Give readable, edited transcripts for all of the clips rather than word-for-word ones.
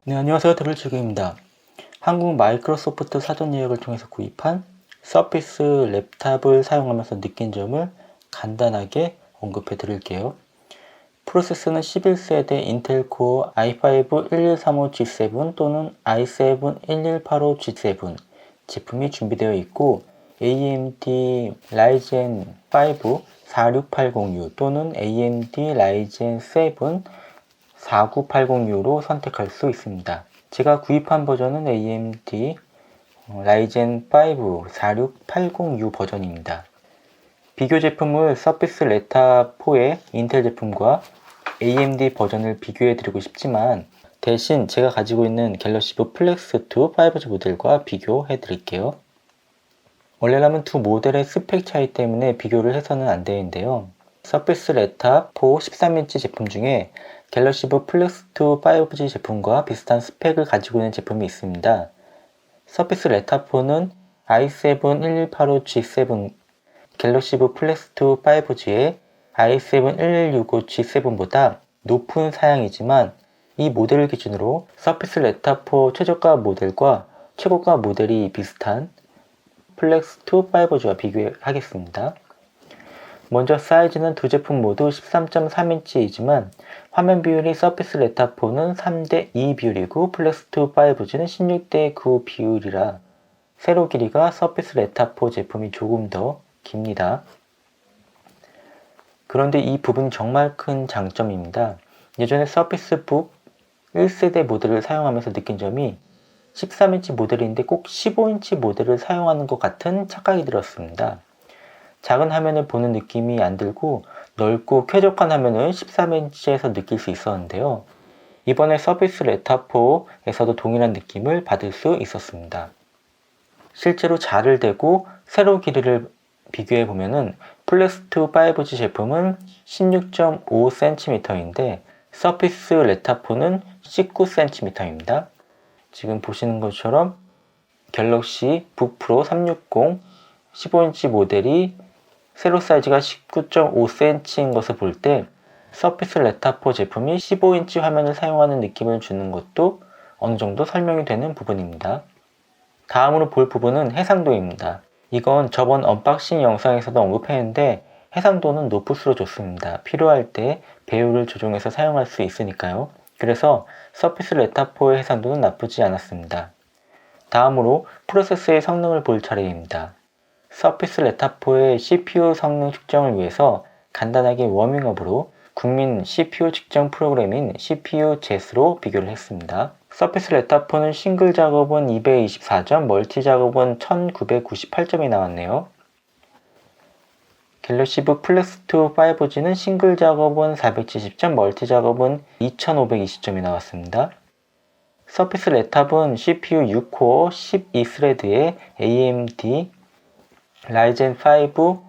네, 안녕하세요. 더블출구입니다. 한국 마이크로소프트 사전 예약을 통해서 구입한 서피스 랩탑을 사용하면서 느낀 점을 간단하게 언급해 드릴게요. 프로세서는 11세대 인텔 코어 i5 1135G7 또는 i7 1185G7 제품이 준비되어 있고 AMD Ryzen 5 4680U 또는 AMD Ryzen 7 49806로 선택할 수 있습니다. 제가 구입한 버전은 AMD Ryzen 5 4680U 버전입니다. 비교 제품을 서피스 랩탑 4의 인텔 제품과 AMD 버전을 비교해 드리고 싶지만 대신 제가 가지고 있는 갤럭시북 플렉스2 5G 모델과 비교해 드릴게요. 원래라면 두 모델의 스펙 차이 때문에 비교를 해서는 안 되는데요. 서피스 랩탑 4 13인치 제품 중에 갤럭시북 플렉스2 5G 제품과 비슷한 스펙을 가지고 있는 제품이 있습니다. 서피스 랩탑 4는 i7 1185G7, 갤럭시북 플렉스2 5G의 i7 1165G7보다 높은 사양이지만 이 모델을 기준으로 서피스 랩탑 4 최저가 모델과 최고가 모델이 비슷한 플렉스2 5G와 비교하겠습니다. 먼저 사이즈는 두 제품 모두 13.3인치이지만 화면 비율이 서피스 랩탑 4는 3:2 비율이고 플렉스2 5G는 16:9 비율이라 세로 길이가 서피스 랩탑 4 제품이 조금 더 깁니다. 그런데 이 부분이 정말 큰 장점입니다. 예전에 서피스북 1세대 모델을 사용하면서 느낀 점이 13인치 모델인데 꼭 15인치 모델을 사용하는 것 같은 착각이 들었습니다. 작은 화면을 보는 느낌이 안 들고 넓고 쾌적한 화면을 13인치에서 느낄 수 있었는데요. 이번에 서피스 랩탑 4에서도 동일한 느낌을 받을 수 있었습니다. 실제로 자를 대고 세로 길이를 비교해 보면은 플렉스2 5G 제품은 16.5cm인데 서피스 랩탑 4는 19cm입니다. 지금 보시는 것처럼 갤럭시 북 프로 360 15인치 모델이 세로 사이즈가 19.5cm인 것을 볼 때 서피스 랩탑 4 제품이 15인치 화면을 사용하는 느낌을 주는 것도 어느 정도 설명이 되는 부분입니다. 다음으로 볼 부분은 해상도입니다. 이건 저번 언박싱 영상에서도 언급했는데 해상도는 높을수록 좋습니다. 필요할 때 배율을 조정해서 사용할 수 있으니까요. 그래서 서피스 랩탑 4의 해상도는 나쁘지 않았습니다. 다음으로 프로세서의 성능을 볼 차례입니다. 서피스 랩탑 4의 CPU 성능 측정을 위해서 간단하게 워밍업으로 국민 CPU 측정 프로그램인 CPU Jet으로 비교를 했습니다. 서피스 랩탑 4는 싱글 작업은 224점, 멀티 작업은 1998점이 나왔네요. 갤럭시북 플렉스2 5G는 싱글 작업은 470점, 멀티 작업은 2520점이 나왔습니다. 서피스 랩탑은 CPU 6코어 12스레드의 AMD Ryzen 5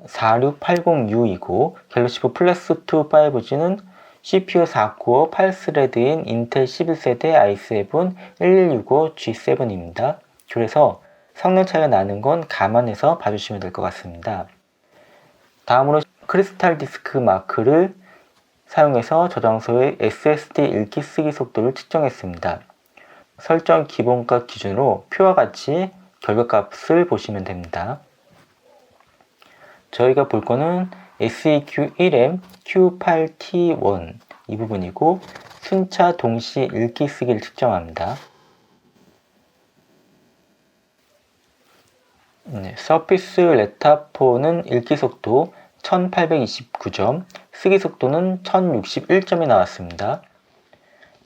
4680U이고 갤럭시북 플렉스2 5G는 CPU 4코어 8스레드인 인텔 11세대 i7 1165G7입니다. 그래서 성능 차이가 나는 건 감안해서 봐주시면 될 것 같습니다. 다음으로 크리스탈 디스크 마크를 사용해서 저장소의 SSD 읽기 쓰기 속도를 측정했습니다. 설정 기본값 기준으로 표와 같이 결과값을 보시면 됩니다. 저희가 볼 거는 SEQ1M Q8T1 이 부분이고 순차 동시 읽기 쓰기를 측정합니다. 서피스 랩탑 4는 읽기 속도 1829점, 쓰기 속도는 1061점이 나왔습니다.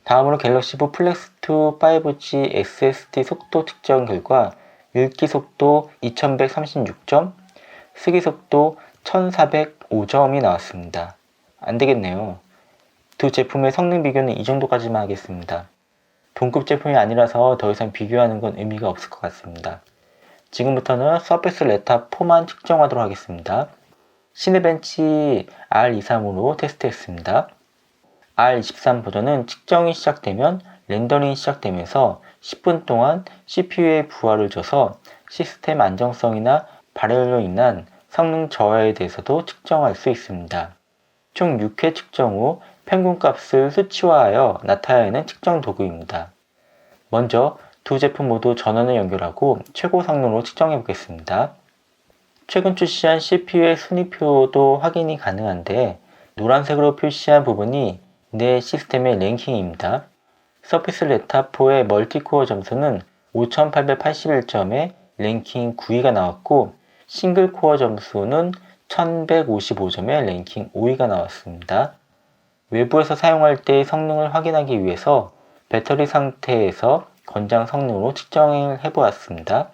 다음으로 갤럭시북 플렉스2 5G SSD 속도 측정 결과 읽기 속도 2136점, 쓰기 속도 1405점이 나왔습니다. 안되겠네요. 두 제품의 성능 비교는 이 정도까지만 하겠습니다. 동급 제품이 아니라서 더 이상 비교하는 건 의미가 없을 것 같습니다. 지금부터는 서피스 랩탑 4만 측정하도록 하겠습니다. 시네벤치 R23으로 테스트했습니다. R23 버전은 측정이 시작되면 렌더링이 시작되면서 10분 동안 CPU에 부하를 줘서 시스템 안정성이나 발열로 인한 성능 저하에 대해서도 측정할 수 있습니다. 총 6회 측정 후 평균값을 수치화하여 나타내는 측정 도구입니다. 먼저 두 제품 모두 전원을 연결하고 최고 성능으로 측정해 보겠습니다. 최근 출시한 CPU의 순위표도 확인이 가능한데 노란색으로 표시한 부분이 내 시스템의 랭킹입니다. 서피스 레타 4의 멀티코어 점수는 5881점에 랭킹 9위가 나왔고 싱글 코어 점수는 1155점에 랭킹 5위가 나왔습니다. 외부에서 사용할 때의 성능을 확인하기 위해서 배터리 상태에서 권장 성능으로 측정을 해보았습니다.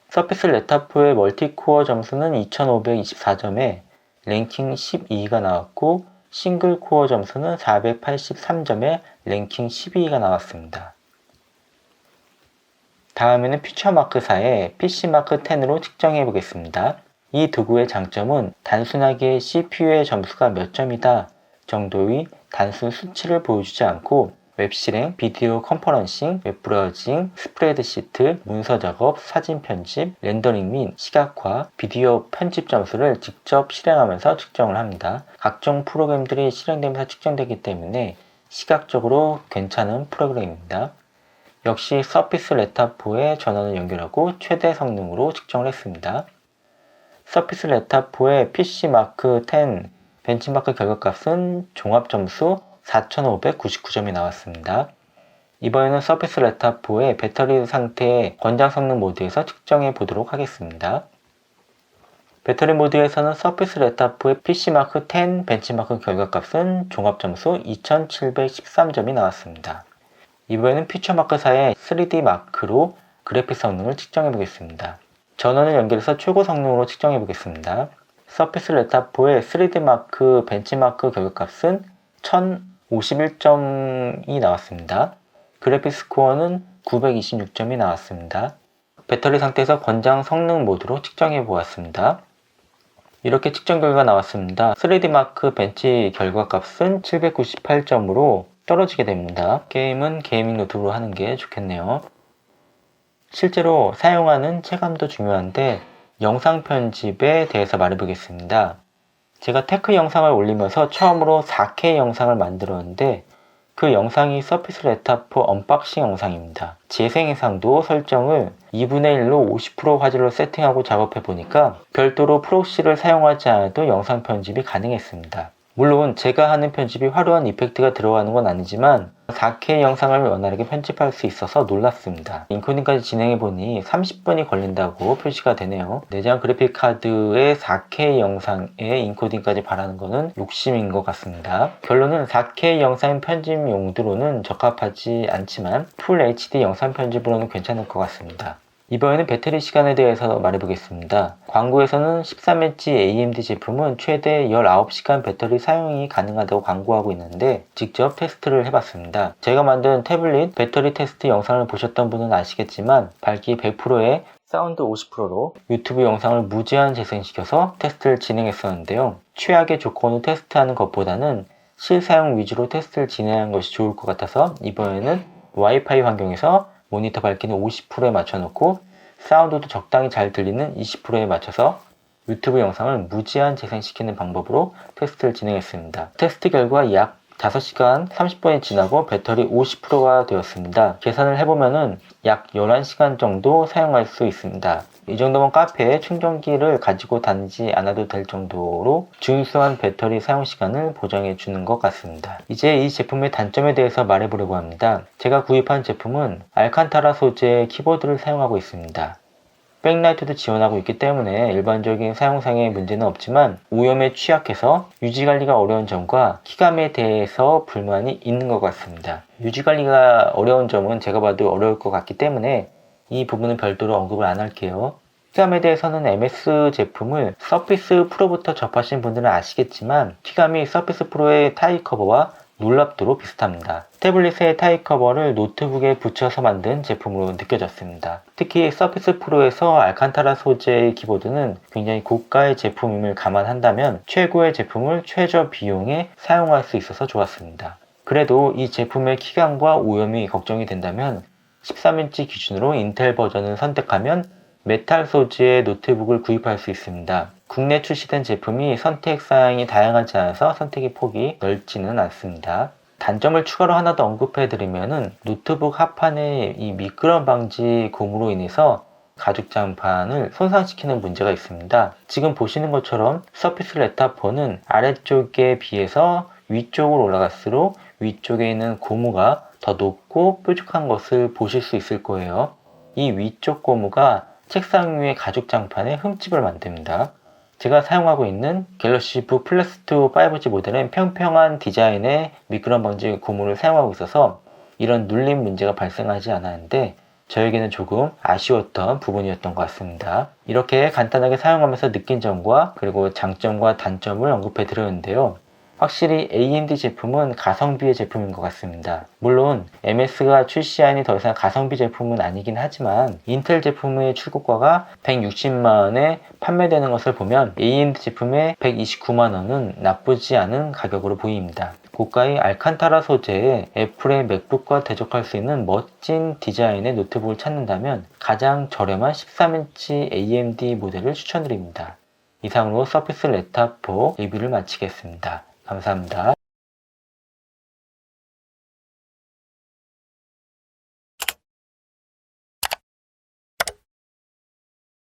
서피스 레타 4의 멀티코어 점수는 2524점에 랭킹 12위가 나왔고 싱글 코어 점수는 483점에 랭킹 12위가 나왔습니다. 다음에는 퓨처마크사의 PC마크 10으로 측정해 보겠습니다. 이 도구의 장점은 단순하게 CPU의 점수가 몇 점이다 정도의 단순 수치를 보여주지 않고 웹실행, 비디오 컨퍼런싱, 웹브라우징, 스프레드시트, 문서 작업, 사진 편집, 렌더링 및 시각화, 비디오 편집 점수를 직접 실행하면서 측정을 합니다. 각종 프로그램들이 실행되면서 측정되기 때문에 시각적으로 괜찮은 프로그램입니다. 역시 서피스 레타 4의 전원을 연결하고 최대 성능으로 측정을 했습니다. 서피스 레타 4의 PC마크 10 벤치마크 결과값은 종합점수 4599점이 나왔습니다. 이번에는 서피스 레타 4의 배터리 상태 권장 성능 모드에서 측정해 보도록 하겠습니다. 배터리 모드에서는 서피스 레타 4의 PC마크 10 벤치마크 결과값은 종합점수 2713점이 나왔습니다. 이번에는 퓨처마크사의 3D 마크로 그래픽 성능을 측정해 보겠습니다. 전원을 연결해서 최고 성능으로 측정해 보겠습니다. 서피스 레타 4의 3D 마크 벤치마크 결과값은 1051점이 나왔습니다. 그래픽 스코어는 926점이 나왔습니다. 배터리 상태에서 권장 성능 모드로 측정해 보았습니다. 이렇게 측정 결과가 나왔습니다. 3D 마크 벤치 결과값은 798점으로 떨어지게 됩니다. 게임은 게이밍 노트북으로 하는 게 좋겠네요. 실제로 사용하는 체감도 중요한데 영상 편집에 대해서 말해보겠습니다. 제가 테크 영상을 올리면서 처음으로 4K 영상을 만들었는데 그 영상이 서피스 레타 4 언박싱 영상입니다. 재생해상도 설정을 2분의 1로 50% 화질로 세팅하고 작업해 보니까 별도로 프록시를 사용하지 않아도 영상 편집이 가능했습니다. 물론 제가 하는 편집이 화려한 이펙트가 들어가는 건 아니지만 4K 영상을 원활하게 편집할 수 있어서 놀랐습니다. 인코딩까지 진행해보니 30분이 걸린다고 표시가 되네요. 내장 그래픽카드의 4K 영상의 인코딩까지 바라는 것은 욕심인 것 같습니다. 결론은 4K 영상 편집 용도로는 적합하지 않지만 풀 HD 영상 편집으로는 괜찮을 것 같습니다. 이번에는 배터리 시간에 대해서 말해보겠습니다. 광고에서는 13Hz AMD 제품은 최대 19시간 배터리 사용이 가능하다고 광고하고 있는데 직접 테스트를 해봤습니다. 제가 만든 태블릿 배터리 테스트 영상을 보셨던 분은 아시겠지만 밝기 100%에 사운드 50%로 유튜브 영상을 무제한 재생시켜서 테스트를 진행했었는데요. 최악의 조건을 테스트하는 것보다는 실사용 위주로 테스트를 진행한 것이 좋을 것 같아서 이번에는 와이파이 환경에서 모니터 밝기는 50%에 맞춰놓고 사운드도 적당히 잘 들리는 20%에 맞춰서 유튜브 영상을 무제한 재생시키는 방법으로 테스트를 진행했습니다. 테스트 결과 약 5시간 30분이 지나고 배터리 50%가 되었습니다. 계산을 해보면은 약 11시간 정도 사용할 수 있습니다. 이 정도면 카페에 충전기를 가지고 다니지 않아도 될 정도로 준수한 배터리 사용 시간을 보장해 주는 것 같습니다. 이제 이 제품의 단점에 대해서 말해보려고 합니다. 제가 구입한 제품은 알칸타라 소재의 키보드를 사용하고 있습니다. 백라이트도 지원하고 있기 때문에 일반적인 사용상의 문제는 없지만 오염에 취약해서 유지관리가 어려운 점과 키감에 대해서 불만이 있는 것 같습니다. 유지관리가 어려운 점은 제가 봐도 어려울 것 같기 때문에 이 부분은 별도로 언급을 안 할게요. 키감에 대해서는 MS 제품을 서피스 프로부터 접하신 분들은 아시겠지만 키감이 서피스 프로의 타입 커버와 놀랍도록 비슷합니다. 태블릿의 타입 커버를 노트북에 붙여서 만든 제품으로 느껴졌습니다. 특히 서피스 프로에서 알칸타라 소재의 키보드는 굉장히 고가의 제품임을 감안한다면 최고의 제품을 최저 비용에 사용할 수 있어서 좋았습니다. 그래도 이 제품의 키감과 오염이 걱정이 된다면 13인치 기준으로 인텔 버전을 선택하면 메탈 소재의 노트북을 구입할 수 있습니다. 국내 출시된 제품이 선택 사양이 다양하지 않아서 선택의 폭이 넓지는 않습니다. 단점을 추가로 하나 더 언급해 드리면은 노트북 하판의 이 미끄럼 방지 고무로 인해서 가죽 장판을 손상시키는 문제가 있습니다. 지금 보시는 것처럼 서피스 레타 4는 아래쪽에 비해서 위쪽으로 올라갈수록 위쪽에 있는 고무가 더 높고 뾰족한 것을 보실 수 있을 거예요. 이 위쪽 고무가 책상 위의 가죽 장판에 흠집을 만듭니다. 제가 사용하고 있는 갤럭시 북 플렉스2 5G 모델은 평평한 디자인의 미끄럼 방지 고무를 사용하고 있어서 이런 눌림 문제가 발생하지 않았는데 저에게는 조금 아쉬웠던 부분이었던 것 같습니다. 이렇게 간단하게 사용하면서 느낀 점과 그리고 장점과 단점을 언급해 드렸는데요. 확실히 AMD 제품은 가성비의 제품인 것 같습니다. 물론 MS가 출시하니 더 이상 가성비 제품은 아니긴 하지만 인텔 제품의 출고가가 160만원에 판매되는 것을 보면 AMD 제품의 129만원은 나쁘지 않은 가격으로 보입니다. 고가의 알칸타라 소재의 애플의 맥북과 대적할 수 있는 멋진 디자인의 노트북을 찾는다면 가장 저렴한 13인치 AMD 모델을 추천드립니다. 이상으로 서피스 레타 4 리뷰를 마치겠습니다. 감사합니다.